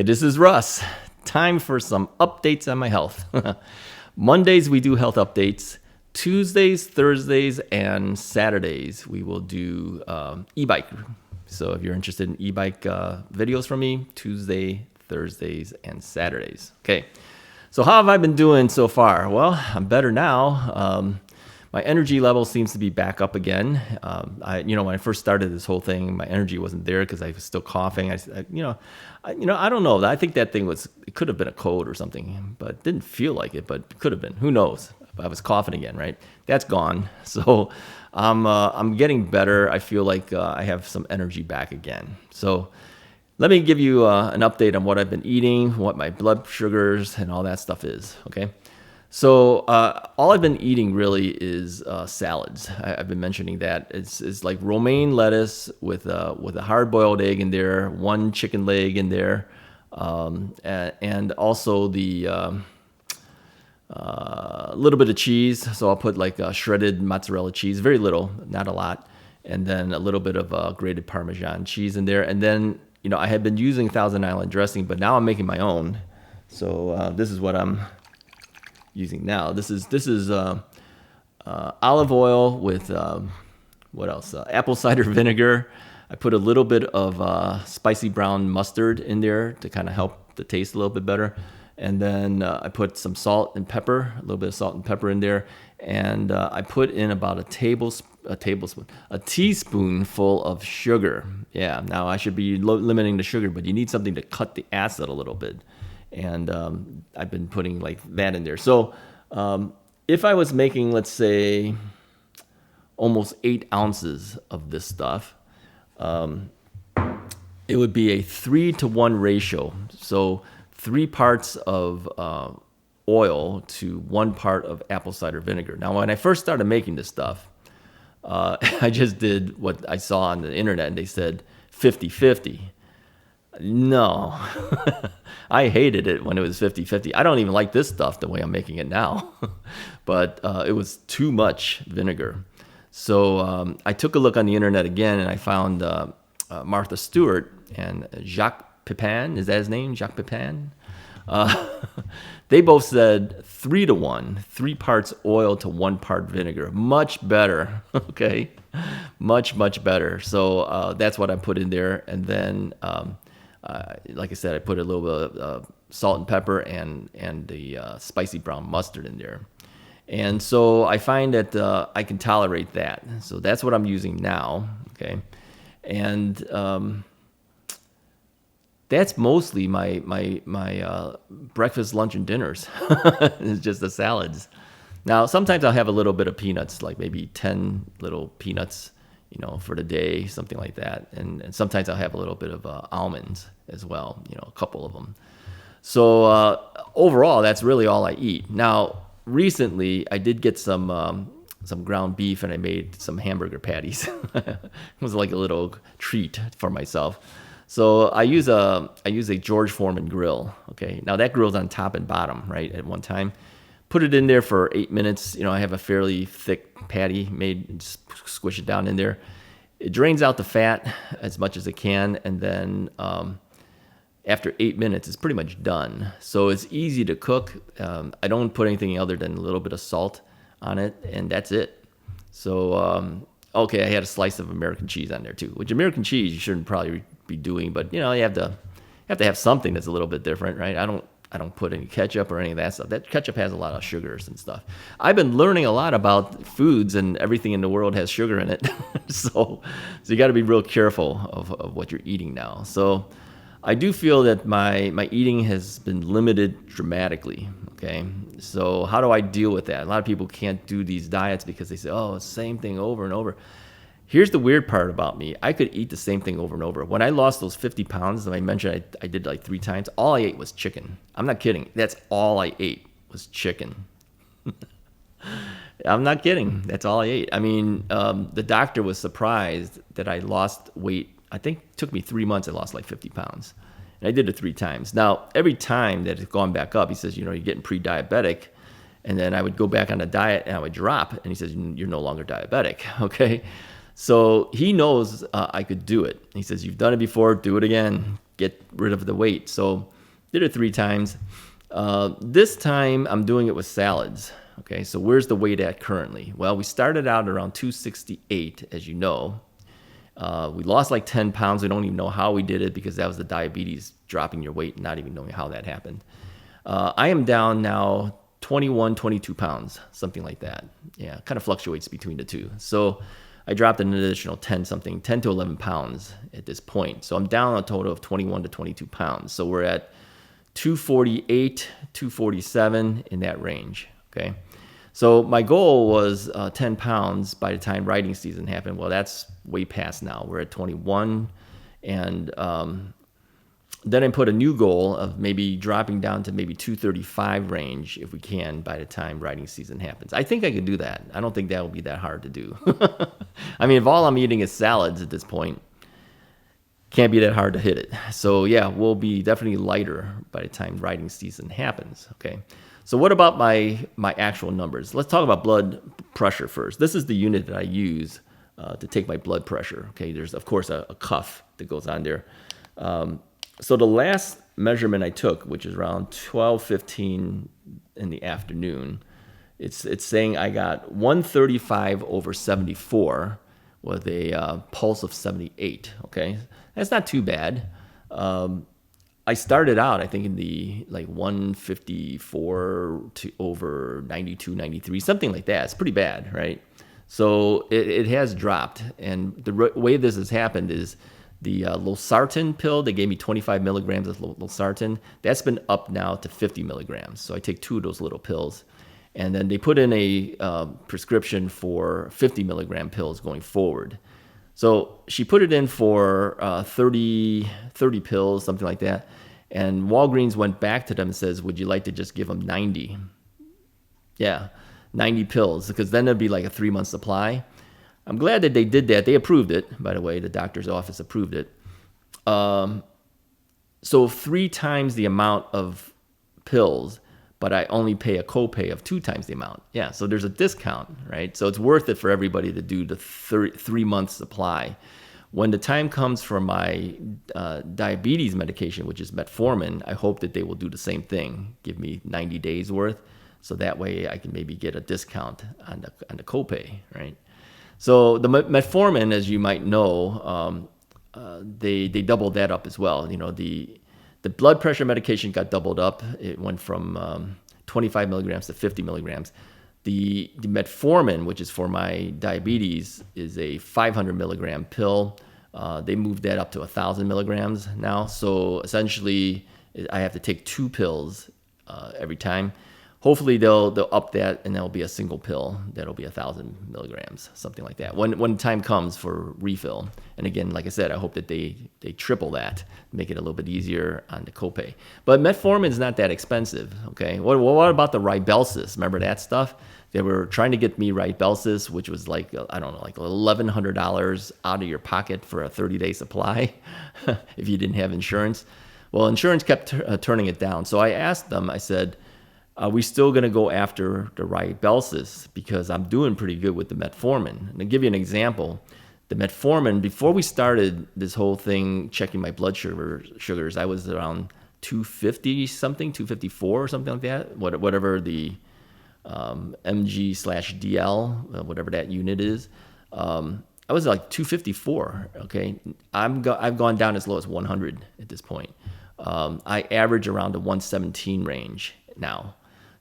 Hey, this is Russ. Time for some updates on my health. Mondays, we do health updates. Tuesdays, Thursdays, and Saturdays, we will do e-bike. So if you're interested in e-bike videos from me, Tuesday, Thursdays, and Saturdays. Okay, so how have I been doing so far? Well, I'm better now. My energy level seems to be back up again. When I first started this whole thing, my energy wasn't there because I was still coughing. I don't know. I think that thing it could have been a cold or something, but it didn't feel like it, but it could have been. Who knows? I was coughing again, right? That's gone. So I'm getting better. I feel like I have some energy back again. So let me give you an update on what I've been eating, what my blood sugars and all that stuff is, okay? So all I've been eating really is salads. I've been mentioning that. It's like romaine lettuce with a hard-boiled egg in there, one chicken leg in there, and also the little bit of cheese. So I'll put like shredded mozzarella cheese, very little, not a lot, and then a little bit of grated Parmesan cheese in there. And then I had been using Thousand Island dressing, but now I'm making my own. So this is what I'm using now. This is olive oil with what else? Apple cider vinegar. I put a little bit of spicy brown mustard in there to kind of help the taste a little bit better. And then I put some salt and pepper, a little bit of salt and pepper in there. And I put in about a teaspoonful of sugar. Yeah, now I should be limiting the sugar, but you need something to cut the acid a little bit. And I've been putting like that in there. So if I was making, let's say, almost 8 ounces of this stuff, it would be a 3-to-1 ratio. So 3 parts of oil to 1 part of apple cider vinegar. Now, when I first started making this stuff, I just did what I saw on the internet, and they said 50-50. No, I hated it when it was 50-50. I don't even like this stuff the way I'm making it now, but it was too much vinegar. So I took a look on the internet again, and I found Martha Stewart and Jacques Pepin. Is that his name? Jacques Pepin? They both said 3-to-1, 3 parts oil to 1 part vinegar. Much better, okay? Much better. So that's what I put in there, and then like I said, I put a little bit of salt and pepper and the spicy brown mustard in there. And so I find that I can tolerate that. So that's what I'm using now, okay? And that's mostly my breakfast, lunch, and dinners. It's just the salads. Now, sometimes I'll have a little bit of peanuts, like maybe 10 little peanuts, for the day, something like that. And sometimes I'll have a little bit of almonds as well, a couple of them. So overall, that's really all I eat. Now, recently, I did get some ground beef, and I made some hamburger patties. It was like a little treat for myself. So I use a George Foreman grill. Okay, now that grill's on top and bottom, right, at one time. Put it in there for 8 minutes. I have a fairly thick patty made, just squish it down in there. It drains out the fat as much as it can, and then after 8 minutes, it's pretty much done. So it's easy to cook. I don't put anything other than a little bit of salt on it, and that's it. So, okay, I had a slice of American cheese on there too, which American cheese you shouldn't probably be doing, but you have to have something that's a little bit different, right? I don't put any ketchup or any of that stuff. That ketchup has a lot of sugars and stuff. I've been learning a lot about foods, and everything in the world has sugar in it. so you got to be real careful of what you're eating now. So I do feel that my eating has been limited dramatically, okay? So how do I deal with that? A lot of people can't do these diets because they say, oh, it's the same thing over and over. Here's the weird part about me. I could eat the same thing over and over. When I lost those 50 pounds that I mentioned I did like 3 times, all I ate was chicken. I'm not kidding. That's all I ate was chicken. I'm not kidding. That's all I ate. I mean, the doctor was surprised that I lost weight. I think it took me 3 months. I lost like 50 pounds. And I did it 3 times. Now, every time that it's gone back up, he says, you're getting pre-diabetic. And then I would go back on a diet and I would drop. And he says, you're no longer diabetic, okay? So he knows I could do it. He says, you've done it before, do it again. get rid of the weight. So did it 3 times. This time I'm doing it with salads. Okay, so where's the weight at currently? Well, we started out around 268, as you know. We lost like 10 pounds. We don't even know how we did it because that was the diabetes dropping your weight and not even knowing how that happened. I am down now 21, 22 pounds, something like that. Yeah, kind of fluctuates between the two. So I dropped an additional 10 to 11 pounds at this point. So I'm down a total of 21 to 22 pounds. So we're at 248, 247 in that range. Okay. So my goal was 10 pounds by the time riding season happened. Well, that's way past now. We're at 21. And then I put a new goal of maybe dropping down to maybe 235 range if we can by the time riding season happens. I think I could do that. I don't think that will be that hard to do. I mean, if all I'm eating is salads at this point, can't be that hard to hit it. So yeah, we'll be definitely lighter by the time riding season happens. Okay. So what about my actual numbers? Let's talk about blood pressure first. This is the unit that I use to take my blood pressure. Okay, there's of course a cuff that goes on there. So the last measurement I took, which is around 12:15 in the afternoon, it's saying I got 135/74 with a pulse of 78. Okay, that's not too bad. I started out, I think, in the like 154/92, 93, something like that. It's pretty bad, right? So it has dropped. And the way this has happened is the losartan pill, they gave me 25 milligrams of losartan. That's been up now to 50 milligrams. So I take 2 of those little pills. And then they put in a prescription for 50 milligram pills going forward. So she put it in for 30 pills, something like that. And Walgreens went back to them and says, would you like to just give them 90? Yeah, 90 pills, because then it'd be like a 3-month supply. I'm glad that they did that. They approved it, by the way. The doctor's office approved it. So 3 times the amount of pills, but I only pay a copay of 2 times the amount. Yeah, so there's a discount, right? So it's worth it for everybody to do the 3-month supply. When the time comes for my diabetes medication, which is metformin, I hope that they will do the same thing, give me 90 days worth, so that way I can maybe get a discount on the copay, right? So the metformin, as you might know, they doubled that up as well. You know, the blood pressure medication got doubled up. It went from 25 milligrams to 50 milligrams. The metformin, which is for my diabetes, is a 500 milligram pill. They moved that up to 1,000 milligrams now. So essentially, I have to take 2 pills every time. Hopefully, they'll up that, and there'll be a single pill that'll be 1,000 milligrams, something like that. When time comes for refill, and again, like I said, I hope that they triple that, make it a little bit easier on the copay. But metformin is not that expensive. Okay, what about the Rybelsus? Remember that stuff? They were trying to get me Rybelsus, which was like, I don't know, like $1,100 out of your pocket for a 30-day supply if you didn't have insurance. Well, insurance kept turning it down. So I asked them, I said, are we still going to go after the Rybelsus? Because I'm doing pretty good with the metformin. And to give you an example, the metformin, before we started this whole thing, checking my blood sugars, I was around 250 something, 254 or something like that, whatever the mg/dl, whatever that unit is. I was like 254. Okay, I've gone down as low as 100 at this point. I average around the 117 range now.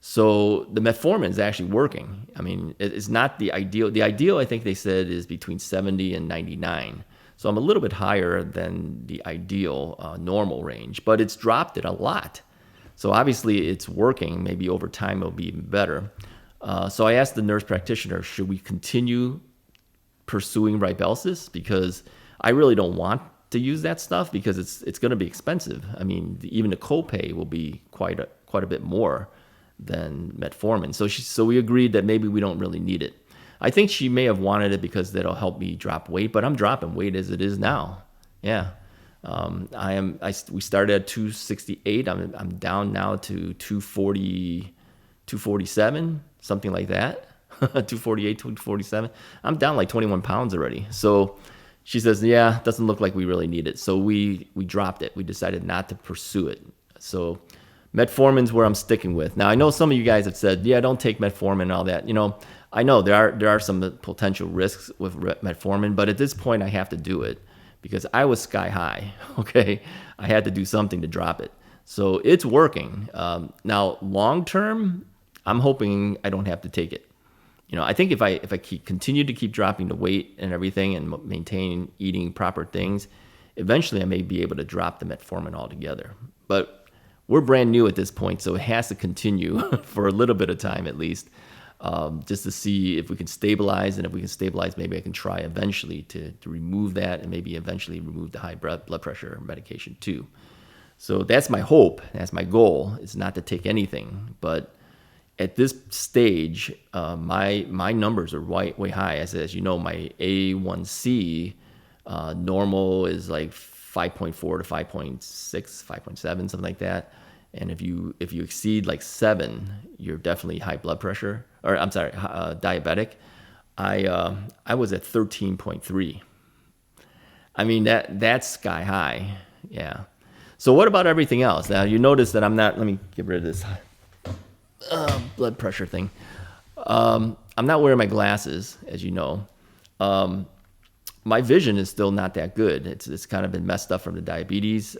So the metformin is actually working. I mean, it's not the ideal. The ideal, I think they said, is between 70 and 99. So I'm a little bit higher than the ideal normal range, but it's dropped it a lot. So obviously it's working. Maybe over time it'll be even better. So I asked the nurse practitioner, should we continue pursuing Rybelsus? Because I really don't want to use that stuff because it's going to be expensive. I mean, even the copay will be quite a bit more than metformin. So we agreed that maybe we don't really need it. I think she may have wanted it because that'll help me drop weight, but I'm dropping weight as it is now. Yeah. We started at 268. I'm down now to 240, 247, something like that. 248, 247. I'm down like 21 pounds already. So She says, yeah, doesn't look like we really need it. So we dropped it. We decided not to pursue it. So metformin's where I'm sticking with. Now, I know some of you guys have said, yeah, don't take metformin and all that. I know there are some potential risks with metformin, but at this point I have to do it because I was sky high, okay? I had to do something to drop it. So it's working. Now, long term, I'm hoping I don't have to take it. I think if I continue to keep dropping the weight and everything and maintain eating proper things, eventually I may be able to drop the metformin altogether. But we're brand new at this point, so it has to continue for a little bit of time at least, just to see if we can stabilize. And if we can stabilize, maybe I can try eventually to remove that and maybe eventually remove the high blood pressure medication too. So that's my hope. That's my goal, is not to take anything. But at this stage, my numbers are way high. As you know, my A1C normal is like 5.4 to 5.6, 5.7, something like that. And if you exceed like 7, you're definitely high blood pressure, or I'm sorry, diabetic. I was at 13.3. I mean, that's sky high. Yeah. So what about everything else? Now you notice that I'm not. Let me get rid of this blood pressure thing. I'm not wearing my glasses, as you know. My vision is still not that good. It's kind of been messed up from the diabetes.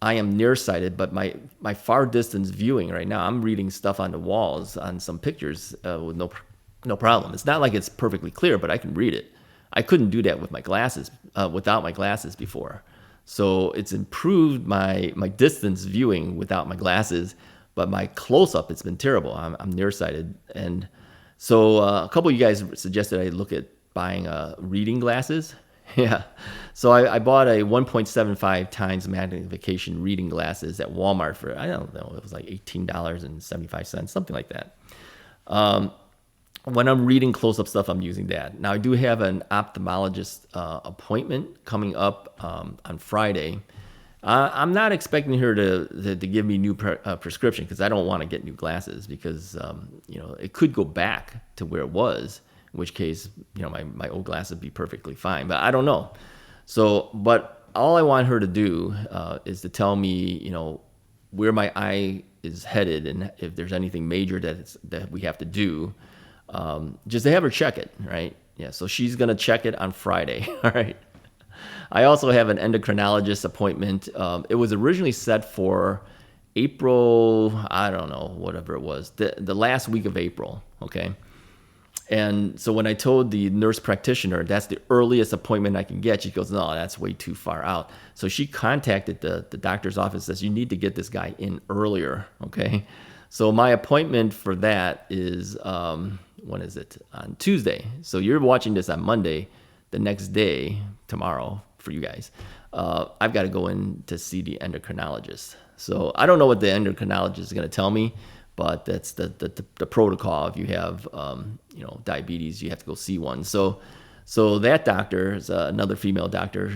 I am nearsighted, but my far distance viewing right now, I'm reading stuff on the walls on some pictures with no problem. It's not like it's perfectly clear, but I can read it. I couldn't do that with my glasses, without my glasses before. So it's improved my distance viewing without my glasses, but my close up, it's been terrible. I'm nearsighted, and so a couple of you guys suggested I look at buying reading glasses. Yeah. So I bought a 1.75 times magnification reading glasses at Walmart for, I don't know, it was like $18.75, something like that. When I'm reading close-up stuff, I'm using that. Now, I do have an ophthalmologist appointment coming up on Friday. I'm not expecting her to give me new prescription, because I don't want to get new glasses, because it could go back to where it was, in which case, my old glasses would be perfectly fine. But I don't know. So, but all I want her to do is to tell me, where my eye is headed, and if there's anything major that we have to do, just to have her check it, right? Yeah. So she's gonna check it on Friday. All right. I also have an endocrinologist appointment. It was originally set for April, I don't know, whatever it was, the last week of April. Okay. And so when I told the nurse practitioner that's the earliest appointment I can get, she goes, no, that's way too far out. So she contacted the doctor's office, says, you need to get this guy in earlier, okay? So my appointment for that is, when is it? On Tuesday. So you're watching this on Monday. The next day, tomorrow, for you guys, I've got to go in to see the endocrinologist. So I don't know what the endocrinologist is going to tell me, but that's the protocol. If you have diabetes, you have to go see one. So that doctor is another female doctor.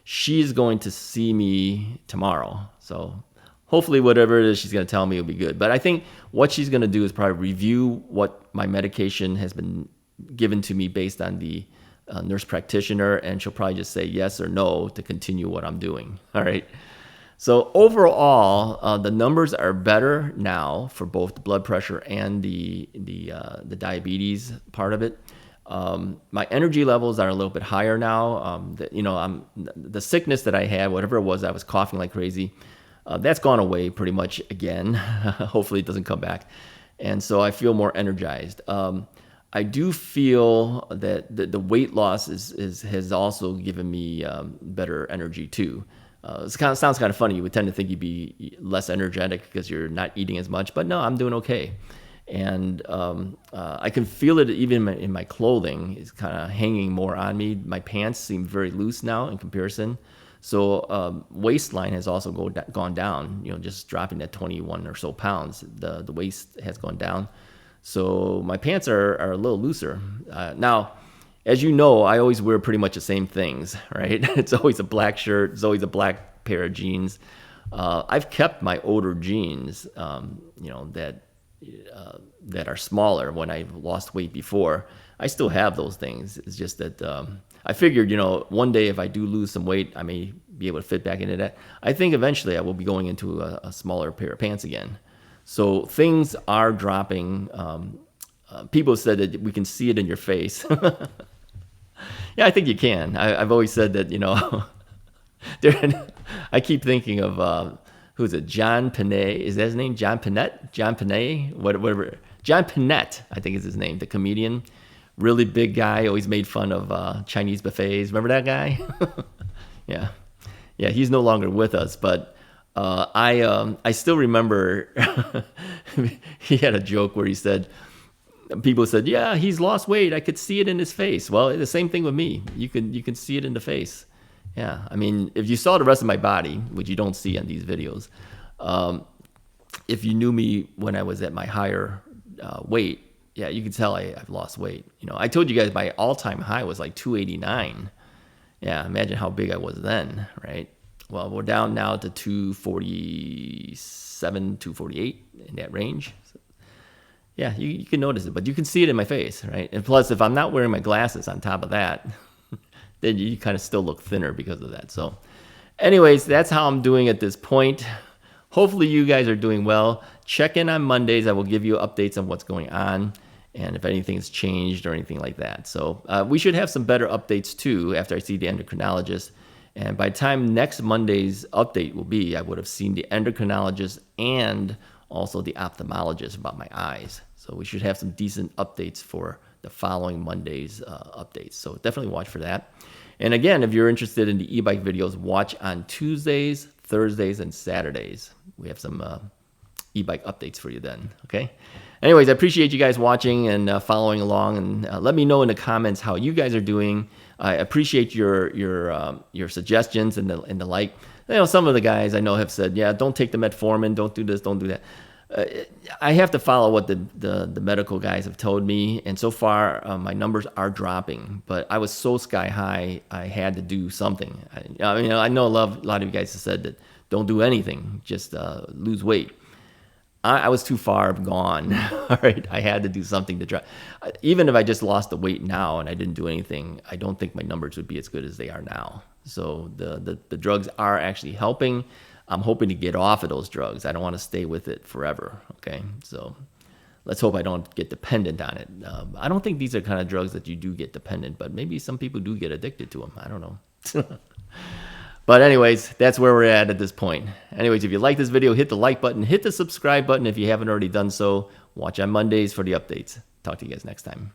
She's going to see me tomorrow. So hopefully whatever it is she's going to tell me will be good. But I think what she's going to do is probably review what my medication has been given to me based on the nurse practitioner, and she'll probably just say yes or no to continue what I'm doing. All right. So overall, the numbers are better now for both the blood pressure and the diabetes part of it. My energy levels are a little bit higher now. The sickness that I had, whatever it was, I was coughing like crazy. That's gone away pretty much again. Hopefully it doesn't come back. And so I feel more energized. I do feel that the weight loss has also given me better energy too. It sounds kind of funny. You would tend to think you'd be less energetic because you're not eating as much, but no, I'm doing okay. And I can feel it even in my clothing. It's kind of hanging more on me. My pants seem very loose now in comparison. So waistline has also gone down, just dropping that 21 or so pounds. The waist has gone down. So my pants are a little looser. Now, as you know, I always wear pretty much the same things, right? It's always a black shirt. It's always a black pair of jeans. I've kept my older jeans, that are smaller when I've lost weight before. I still have those things. It's just that I figured, one day if I do lose some weight, I may be able to fit back into that. I think eventually I will be going into a smaller pair of pants again. So things are dropping. People said that we can see it in your face. Yeah, I think you can. I've always said that, I keep thinking of, who is it? John Panay. Is that his name? John Panette? John Panay? Whatever. John Panette, I think is his name, the comedian. Really big guy, always made fun of Chinese buffets. Remember that guy? Yeah. Yeah, he's no longer with us, but I still remember he had a joke where he said, people said, yeah, he's lost weight. I could see it in his face. Well, the same thing with me. You can see it in the face. Yeah, I mean, if you saw the rest of my body, which you don't see on these videos, if you knew me when I was at my higher weight, yeah, you can tell I've lost weight. I told you guys my all-time high was like 289. Yeah, imagine how big I was then, right? Well, we're down now to 247, 248 in that range. So, yeah, you can notice it, but you can see it in my face, right? And plus, if I'm not wearing my glasses on top of that, then you kind of still look thinner because of that. So anyways, that's how I'm doing at this point. Hopefully you guys are doing well. Check in on Mondays. I will give you updates on what's going on and if anything's changed or anything like that. So we should have some better updates too after I see the endocrinologist. And by the time next Monday's update will be, I would have seen the endocrinologist and also the ophthalmologist about my eyes. So we should have some decent updates for the following Monday's updates. So definitely watch for that. And again, if you're interested in the e-bike videos, watch on Tuesdays, Thursdays, and Saturdays. We have some e-bike updates for you then, okay? Anyways, I appreciate you guys watching and following along, and let me know in the comments how you guys are doing. I appreciate your suggestions and the like. Some of the guys I know have said, yeah, don't take the metformin, don't do this, don't do that. I have to follow what the medical guys have told me, and so far my numbers are dropping. But I was so sky high, I had to do something. I know a lot of you guys have said that don't do anything, just lose weight. I was too far gone. All right, I had to do something to try. Even if I just lost the weight now and I didn't do anything, I don't think my numbers would be as good as they are now. So the drugs are actually helping. I'm hoping to get off of those drugs. I don't want to stay with it forever, okay? So let's hope I don't get dependent on it. I don't think these are kind of drugs that you do get dependent, but maybe some people do get addicted to them. I don't know. But anyways, that's where we're at this point. Anyways, if you like this video, hit the like button, hit the subscribe button if you haven't already done so. Watch on Mondays for the updates. Talk to you guys next time.